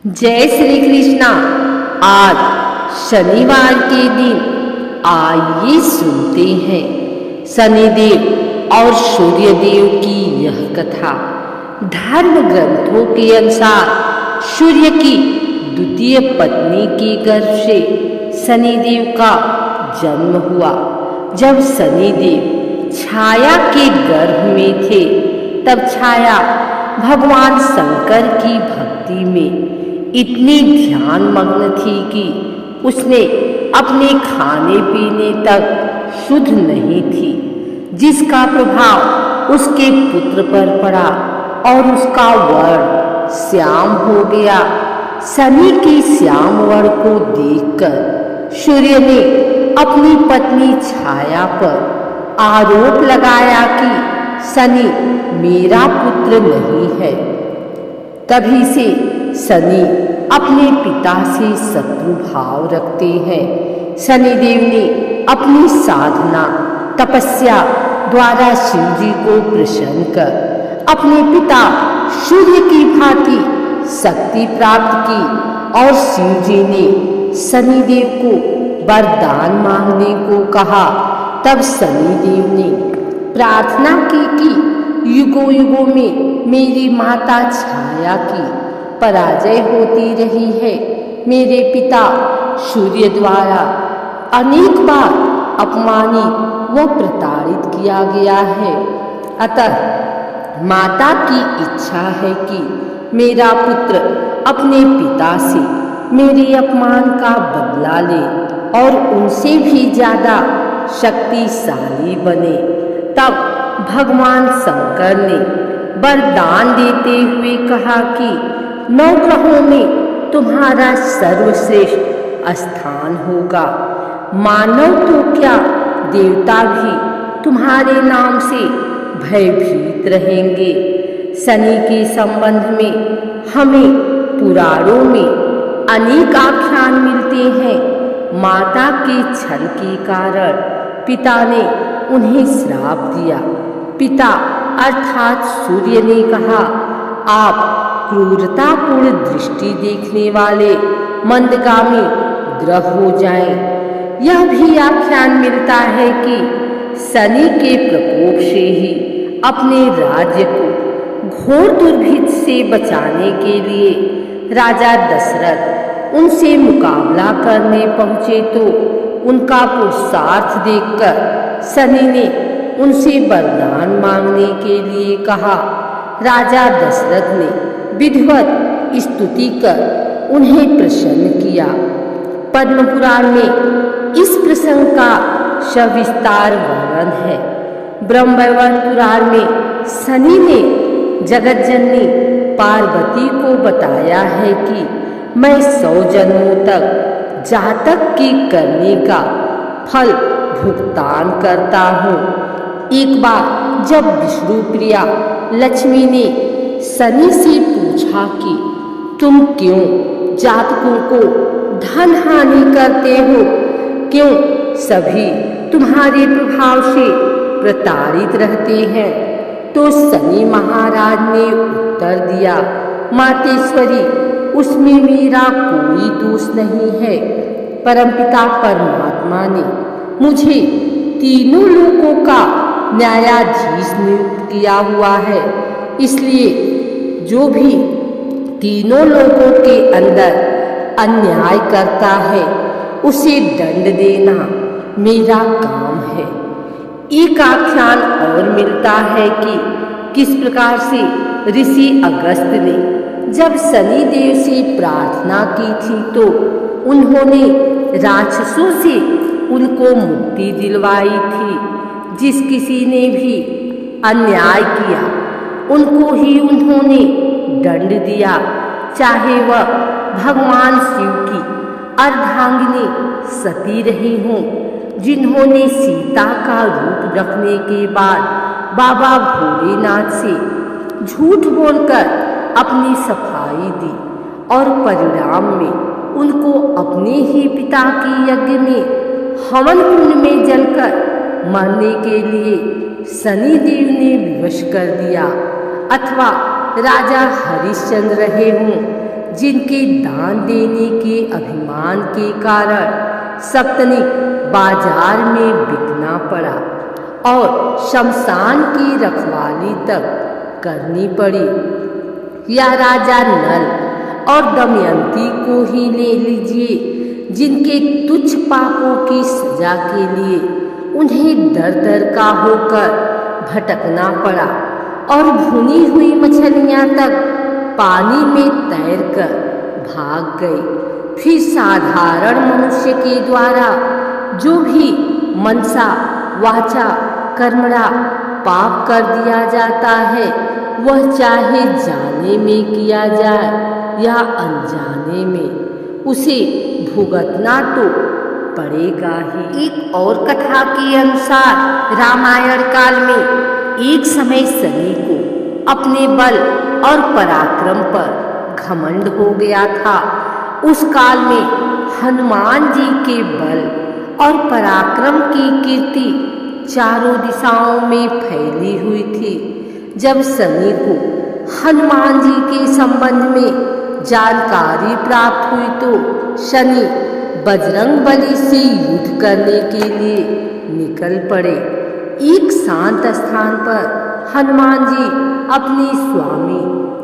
जय श्री कृष्णा। आज शनिवार के दिन आइए सुनते हैं शनिदेव और सूर्यदेव की यह कथा। धर्म ग्रंथों के अनुसार सूर्य की द्वितीय पत्नी के गर्भ से शनिदेव का जन्म हुआ। जब शनिदेव छाया के गर्भ में थे तब छाया भगवान शंकर की भक्ति में इतनी ध्यान मग्न थी कि उसने अपने खाने पीने तक शुद्ध नहीं थी, जिसका प्रभाव उसके पुत्र पर पड़ा और उसका वर्ण श्याम हो गया। शनि की श्याम वर्ण को देखकर सूर्य ने अपनी पत्नी छाया पर आरोप लगाया कि शनि मेरा पुत्र नहीं है। तभी से शनि अपने पिता से शत्रु भाव रखते हैं। शनिदेव ने अपनी साधना तपस्या द्वारा शिव जी को प्रसन्न कर अपने पिता सूर्य की भांति शक्ति प्राप्त की और शिव जी ने शनिदेव को वरदान मांगने को कहा। तब शनिदेव ने प्रार्थना की कि युगों युगों में मेरी माता छाया की पराजय होती रही है। मेरे पिता सूर्य द्वारा अनेक बार अपमानित व प्रताड़ित किया गया है। अतः माता की इच्छा है कि मेरा पुत्र अपने पिता से मेरे अपमान का बदला ले और उनसे भी ज्यादा शक्तिशाली बने। तब भगवान शंकर ने वरदान देते हुए कहा कि 9 ग्रहों में तुम्हारा सर्वश्रेष्ठ स्थान होगा। मानव तो क्या, देवता भी तुम्हारे नाम से भयभीत रहेंगे। शनि के संबंध में हमें पुराणों में अनेक आख्यान मिलते हैं। माता के छल के कारण पिता ने उन्हें श्राप दिया। पिता अर्थात सूर्य ने कहा, आप क्रूरतापूर्ण दृष्टि देखने वाले मंदगामी ग्रह हो जाएं। यह भी आख्यान मिलता है कि शनि के प्रकोप से ही अपने राज्य को घोर दुर्भिक्ष से बचाने के लिए राजा दशरथ उनसे मुकाबला करने पहुंचे तो उनका पुरुषार्थ देखकर शनि ने उनसे वरदान मांगने के लिए कहा। राजा दशरथ ने विधिवत स्तुति कर उन्हें प्रसन्न किया। पद्म पुराण में इस प्रसंग का सविस्तार वर्णन है। ब्रह्मवैवर्त पुराण में शनि ने जगतजननी पार्वती को बताया है कि मैं 100 जन्मों तक जातक की करने का फल भुगतान करता हूँ। एक बार जब विष्णु प्रिया लक्ष्मी ने शनि से पूछा कि तुम क्यों जातकों को धन हानि करते हो, क्यों सभी तुम्हारे प्रभाव से प्रताड़ित रहते हैं, तो शनि महाराज ने उत्तर दिया, मातेश्वरी उसमें मेरा कोई दोष नहीं है। परमपिता परमात्मा ने मुझे तीनों लोकों का न्यायाधीश नियुक्त किया हुआ है, इसलिए जो भी तीनों लोकों के अंदर अन्याय करता है उसे दंड देना मेरा काम है। एक आख्यान और मिलता है कि किस प्रकार से ऋषि अगस्त्य ने जब शनि देव से प्रार्थना की थी तो उन्होंने राक्षसों से उनको मुक्ति दिलवाई थी। जिस किसी ने भी अन्याय किया उनको ही उन्होंने दंड दिया, चाहे वह भगवान शिव की अर्धांगिनी सती रही हों, जिन्होंने सीता का रूप रखने के बाद बाबा भोलेनाथ से झूठ बोलकर अपनी सफाई दी और परिणाम में उनको अपने ही पिता के यज्ञ में हवन कुंड में जलकर मरने के लिए शनिदेव ने विवश कर दिया। अथवा राजा हरिश्चंद्र रहे हों, जिनके दान देने के अभिमान के कारण सप्तनिक बाजार में बिकना पड़ा और शमशान की रखवाली तक करनी पड़ी। या राजा नल और दमयंती को ही ले लीजिए, जिनके तुच्छ पापों की सजा के लिए उन्हें दर दर का होकर भटकना पड़ा और भुनी हुई मछलियां तक पानी में तैरकर भाग गई। फिर साधारण मनुष्य के द्वारा जो भी मनसा वाचा कर्मणा पाप कर दिया जाता है, वह चाहे जाने में किया जाए या अनजाने में, उसे भुगतना तो पड़ेगा ही। एक और कथा के अनुसार रामायण काल में एक समय शनि को अपने बल और पराक्रम पर घमंड हो गया था। उस काल में हनुमान जी के बल और पराक्रम की कीर्ति चारों दिशाओं में फैली हुई थी। जब शनि को हनुमान जी के संबंध में जानकारी प्राप्त हुई तो शनि बजरंग बली से युद्ध करने के लिए निकल पड़े। एक शांत स्थान पर हनुमान जी अपने स्वामी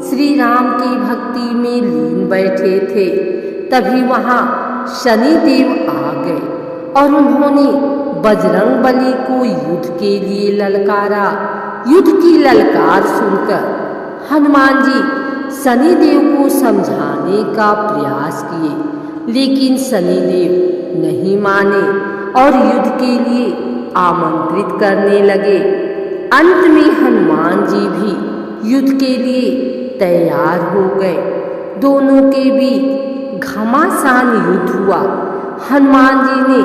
श्री राम की भक्ति में लीन बैठे थे। तभी वहां शनि देव आ गए और उन्होंने बजरंग बली को युद्ध के लिए ललकारा। युद्ध की ललकार सुनकर हनुमान जी शनि देव को समझाने का प्रयास किए, लेकिन शनि देव नहीं माने और युद्ध के लिए आमंत्रित करने लगे। अंत में हनुमान जी भी युद्ध के लिए तैयार हो गए। दोनों के बीच घमासान युद्ध हुआ। हनुमान जी ने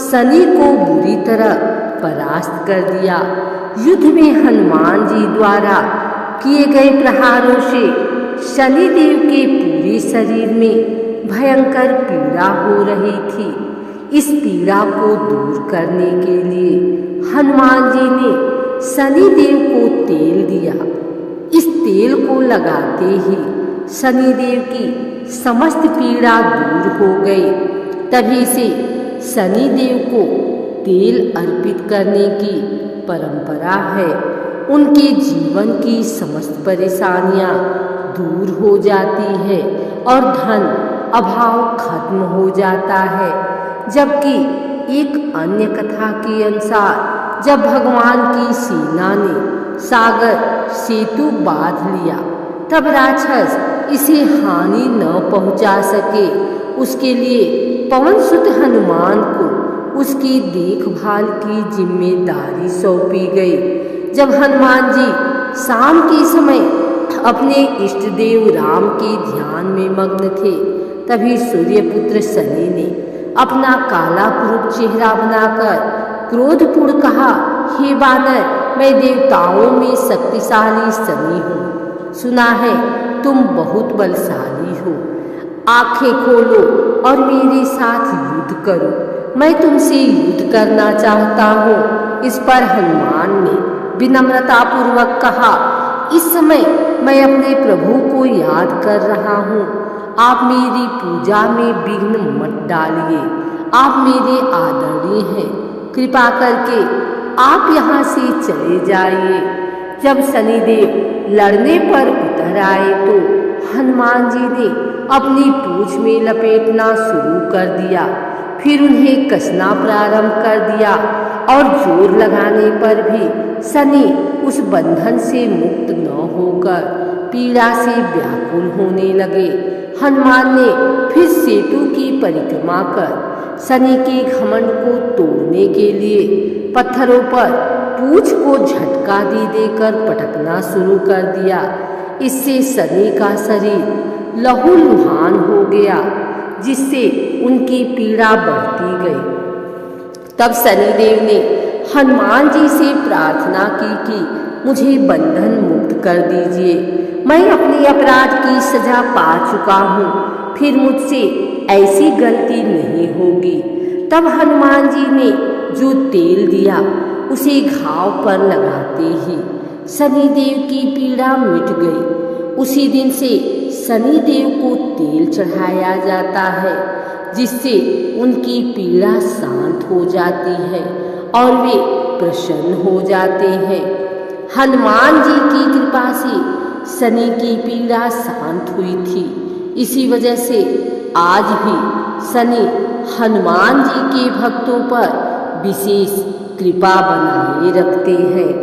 शनि को बुरी तरह परास्त कर दिया। युद्ध में हनुमान जी द्वारा किए गए प्रहारों से शनि देव के पूरे शरीर में भयंकर पीड़ा हो रही थी। इस पीड़ा को दूर करने के लिए हनुमान जी ने शनि देव को तेल दिया। इस तेल को लगाते ही शनि देव की समस्त पीड़ा दूर हो गई। तभी से शनि देव को तेल अर्पित करने की परंपरा है। उनके जीवन की समस्त परेशानियां दूर हो जाती है और धन अभाव खत्म हो जाता है। जबकि एक अन्य कथा के अनुसार जब भगवान की सेना ने सागर सेतु बांध लिया, तब राक्षस इसे हानि न पहुंचा सके, उसके लिए पवन सुत हनुमान को उसकी देखभाल की जिम्मेदारी सौंपी गई। जब हनुमान जी शाम के समय अपने इष्ट देव राम के ध्यान में मग्न थे, तभी सूर्यपुत्र शनि ने अपना काला कुरूप चेहरा बनाकर क्रोधपूर्ण कहा, हे वानर, मैं देवताओं में शक्तिशाली शनि हूँ। सुना है तुम बहुत बलशाली हो। आंखें खोलो और मेरे साथ युद्ध करो। मैं तुमसे युद्ध करना चाहता हूँ। इस पर हनुमान ने विनम्रता पूर्वक कहा, इस समय मैं अपने प्रभु को याद कर रहा हूँ। आप मेरी पूजा में विघ्न मत डालिए। आप मेरे आदरणीय हैं। कृपा करके आप यहाँ से चले जाइए। जब शनिदेव लड़ने पर उतर आए तो हनुमान जी ने अपनी पूंछ में लपेटना शुरू कर दिया। फिर उन्हें कसना प्रारंभ कर दिया और जोर लगाने पर भी शनि उस बंधन से मुक्त न होकर पीड़ा से व्याकुल होने लगे। हनुमान ने फिर सेतु की परिक्रमा कर शनि के घमंड को तोड़ने के लिए पत्थरों पर पूंछ को झटका दे देकर पटकना शुरू कर दिया। इससे शनि का शरीर लहूलुहान हो गया, जिससे उनकी पीड़ा बढ़ती गई। तब शनिदेव ने हनुमान जी से प्रार्थना की कि मुझे बंधन मुक्त कर दीजिए। मैं अपने अपराध की सजा पा चुका हूँ, फिर मुझसे ऐसी गलती नहीं होगी। तब हनुमान जी ने जो तेल दिया उसे घाव पर लगाते ही शनिदेव की पीड़ा मिट गई। उसी दिन से शनि देव को तेल चढ़ाया जाता है, जिससे उनकी पीड़ा शांत हो जाती है और वे प्रसन्न हो जाते हैं। हनुमान जी की कृपा से शनि की पीड़ा शांत हुई थी। इसी वजह से आज भी शनि हनुमान जी के भक्तों पर विशेष कृपा बनाए रखते हैं।